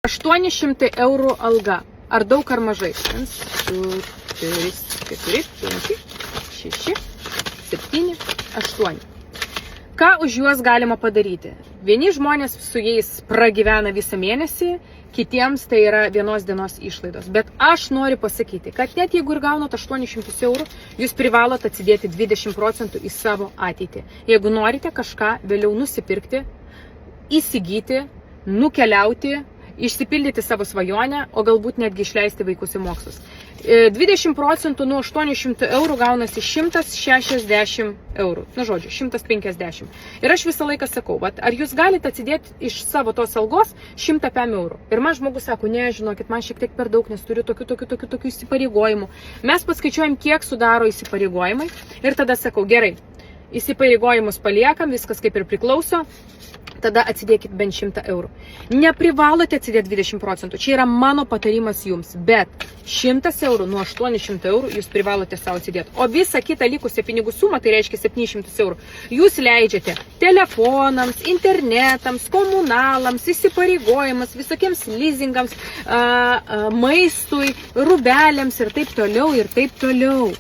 800 eurų alga. Ar daug ar mažai? 1, 2, 3, 4, 5, 6, 7, 8. Ką už juos galima padaryti? Vieni žmonės su jais pragyvena visą mėnesį, kitiems tai yra vienos dienos išlaidos. Bet aš noriu pasakyti, kad net jeigu ir gaunat 800 eurų, jūs privalot atsidėti 20% į savo ateitį. Jeigu norite kažką vėliau nusipirkti, įsigyti, nukeliauti, išsipildyti savo svajonę, o galbūt netgi išleisti vaikus į mokslus. 20% nuo 800 eurų gaunasi 160 eurų. Nu, žodžiu, 150. Ir aš visą laiką sakau, ar jūs galite atsidėti iš savo tos algos 105 eurų? Ir man žmogus sako, ne, žinokit, man šiek tiek per daug, nes turiu tokių įsipareigojimų. Mes paskaičiuojam, kiek sudaro įsipareigojimai. Ir tada sakau, gerai, įsipareigojimus paliekam, viskas kaip ir priklauso. Tada atsidėkit bent 100 eurų. Neprivalote atsidėti 20%. Čia yra mano patarimas jums. Bet 100 eurų nuo 800 eurų jūs privalote savo atsidėti. O visą kitą likusią pinigų sumą, tai reiškia 700 eurų, jūs leidžiate telefonams, internetams, komunalams, įsipareigojimams, visokiems leasingams, maistui, rūbeliams ir taip toliau ir taip toliau.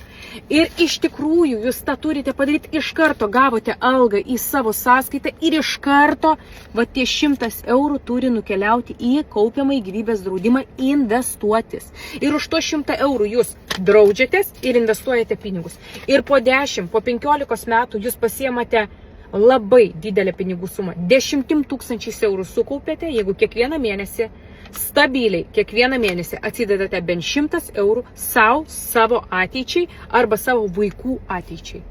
Ir iš tikrųjų jūs tą turite padaryti iš karto, gavote algą į savo sąskaitą ir iš karto tie 100 eurų turi nukeliauti į kaupiamą į gyvybės draudimą investuotis. Ir už to 100 eurų jūs draudžiatės ir investuojate pinigus. Ir po 10, po 15 metų jūs pasiemate labai didelę pinigų sumą. 10 000 eurų sukaupėte, jeigu kiekvieną mėnesį stabiliai kiekvieną mėnesį atsidedate bent 100 eurų savo ateičiai arba savo vaikų ateičiai.